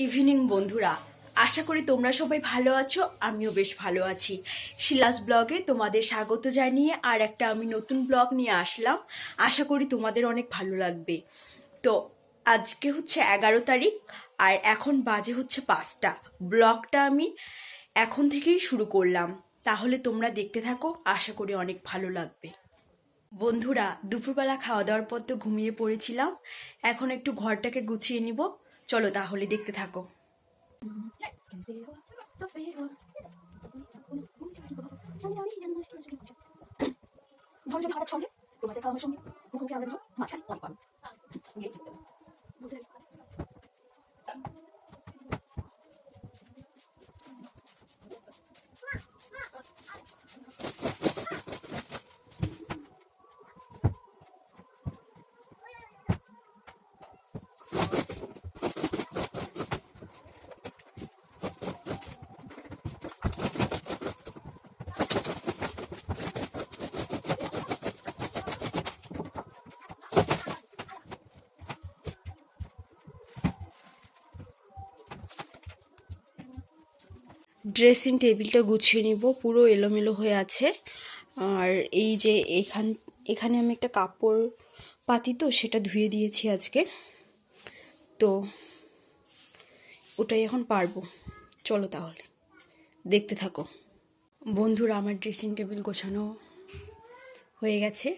Evening বন্ধুরা, আশা করি তোমরা সবাই ভালো আছো। আমিও বেশ ভালো আছি। শিলাস ব্লগে তোমাদের স্বাগত জানিয়ে আর একটা আমি নতুন ব্লগ নিয়ে আসলাম। আশা করি তোমাদের অনেক ভালো লাগবে। তো আজকে হচ্ছে 11 তারিখ আর এখন বাজে হচ্ছে 5টা। ব্লগটা আমি এখন থেকেই শুরু করলাম, তাহলে তোমরা দেখতে থাকো, আশা করি অনেক ভালো লাগবে। বন্ধুরা, দুপুরবেলা খাওয়া দাওয়ার পর তো ঘুমিয়ে পড়েছিলাম, এখন একটু ঘরটাকে গুছিয়ে নিব। চলো তাহলে দেখতে থাকো। ধরো যদি হঠাৎ সঙ্গে তোমার দেখা আমার সঙ্গে মুখোমুখি আমরা দুজন মাঝখানে অনেক পারো বুঝতে ড্রেসিং টেবিলটা গুছিয়ে নিব, পুরো এলোমেলো হয়ে আছে। আর এই যে এখানে আমি একটা কাপড় পাতি, তো সেটা ধুয়ে দিয়েছি আজকে, তো ওটাই এখন পারবো। চলো তাহলে দেখতে থাকো। বন্ধুরা, আমার ড্রেসিং টেবিল গোছানো হয়ে গেছে।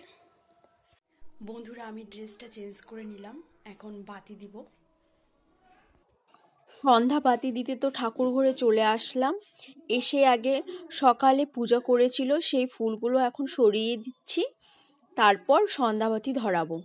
বন্ধুরা, আমি ড্রেসটা চেঞ্জ করে নিলাম, এখন বাতি দিব। সন্ধ্যা বাতি দিতে তো ঠাকুর ঘরে চলে আসলাম। এসে আগে সকালে পূজা করেছিল সেই ফুলগুলো এখন সরিয়ে দিচ্ছি, তারপর সন্ধ্যাবাতি ধরাবো।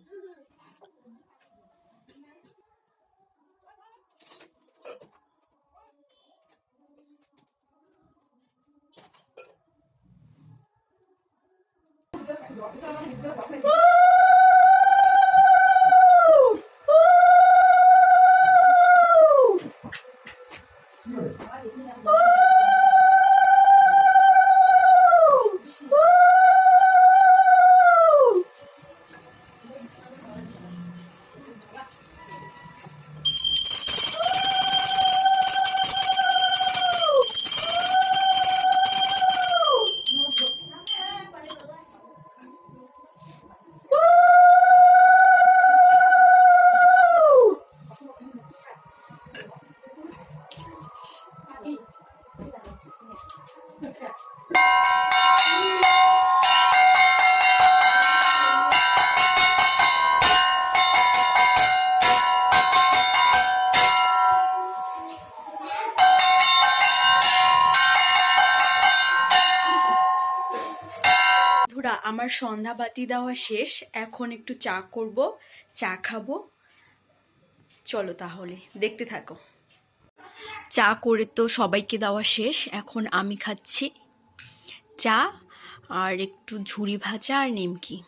আমার সন্ধ্যা বাতি দেওয়া শেষ, এখন একটু চা করব, চা খাবো। চলো তাহলে দেখতে থাকো। চা করে তো সবাইকে দেওয়া শেষ, এখন আমি খাচ্ছি চা আর একটু ঝুরি ভাজা আর নিমকি।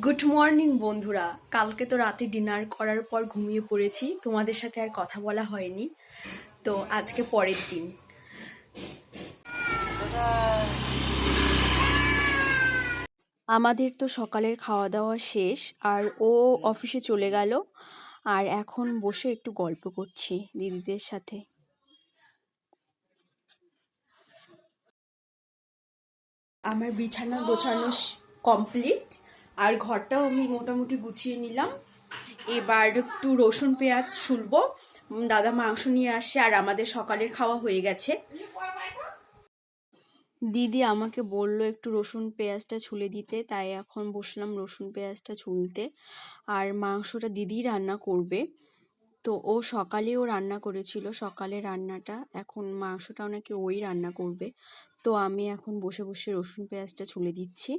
গুড মর্নিং বন্ধুরা, কালকে তো রাতে ডিনার করার পর ঘুমিয়ে পড়েছি, তোমাদের সাথে আর কথা বলা হয়নি। তো আজকে পরের দিন। আমাদের তো সকালের খাওয়া দাওয়া শেষ, আর ও অফিসে চলে গেল, আর এখন বসে একটু গল্প করছি দিদিদের সাথে। আমার বিছানা গোছানো কমপ্লিট, আর ঘরটাও আমি মোটামুটি গুছিয়ে নিলাম। এবার একটু রসুন পেঁয়াজ ছুলবো। দাদা মাংস নিয়ে আসছে, আর আমাদের সকালের খাওয়া হয়ে গেছে। দিদি আমাকে বললো একটু রসুন পেঁয়াজটা ছুলে দিতে, তাই এখন বসলাম রসুন পেঁয়াজটা ছুলতে। আর মাংসটা দিদি রান্না করবে, তো ও সকালেও রান্না করেছিল, সকালে রান্নাটা, এখন মাংসটাও নাকি ওই রান্না করবে। তো আমি এখন বসে বসে রসুন পেঁয়াজটা ছুলে দিচ্ছি।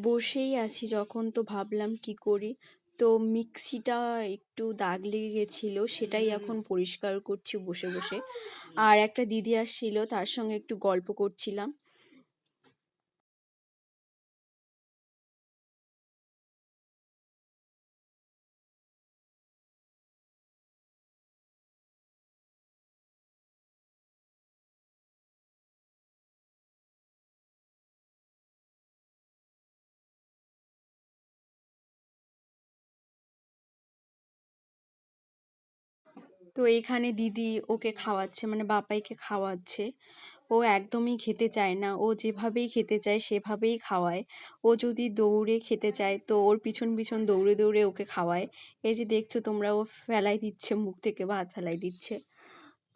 বসেই আছি যখন, তো ভাবলাম কি করি, তো মিক্সিটা একটু দাগ লেগে গেছিলো, সেটাই এখন পরিষ্কার করছি বসে বসে। আর একটা দিদি আসছিল, তার সঙ্গে একটু গল্প করছিলাম। তো এইখানে দিদি ওকে খাওয়াচ্ছে, মানে বাপাইকে খাওয়াচ্ছে। ও একদমই খেতে চায় না, ও যেভাবেই খেতে চায় সেভাবেই খাওয়ায়। ও যদি দৌড়ে খেতে চায় তো ওর পিছন পিছন দৌড়ে দৌড়ে ওকে খাওয়ায়। এই যে দেখছো তোমরা, ও ফেলাই দিচ্ছে, মুখ থেকে ভাত ফেলাই দিচ্ছে।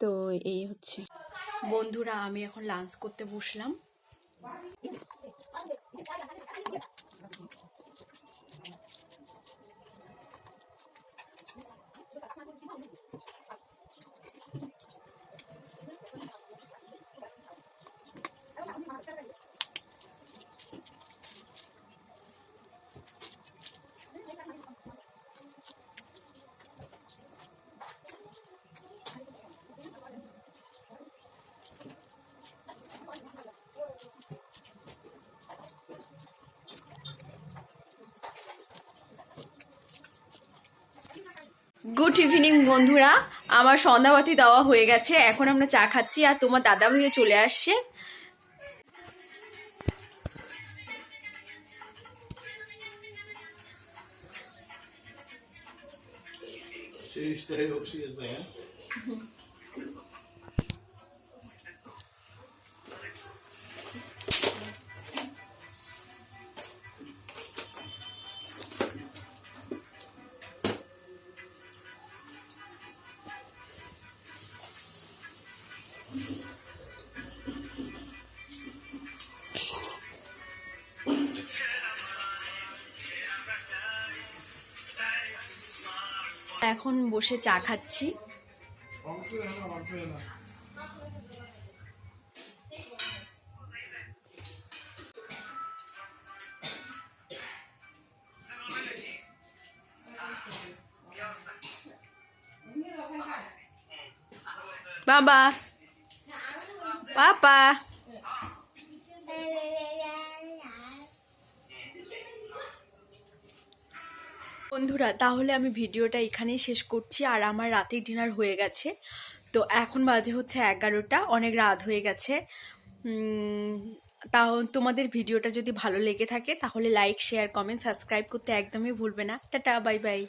তো এই হচ্ছে বন্ধুরা, আমি এখন লাঞ্চ করতে বসলাম। গুড ইভিনিং বন্ধুরা, আমার সন্ধ্যাবাতি দেওয়া হয়ে গেছে, এখন আমরা চা খাচ্ছি। আর তোমার দাদা ভাইও চলে আসছে। এখন বসে চা খাচ্ছি। বাবা, পাপা। বন্ধুরা, তাহলে আমি ভিডিওটা এখানেই শেষ করছি। আর আমার রাতের ডিনার হয়ে গেছে। তো এখন বাজে হচ্ছে 11টা, অনেক রাত হয়ে গেছে। তাও তোমাদের ভিডিওটা যদি ভালো লেগে থাকে তাহলে লাইক, শেয়ার, কমেন্ট, সাবস্ক্রাইব করতে একদমই ভুলবে না। Tata, bye bye.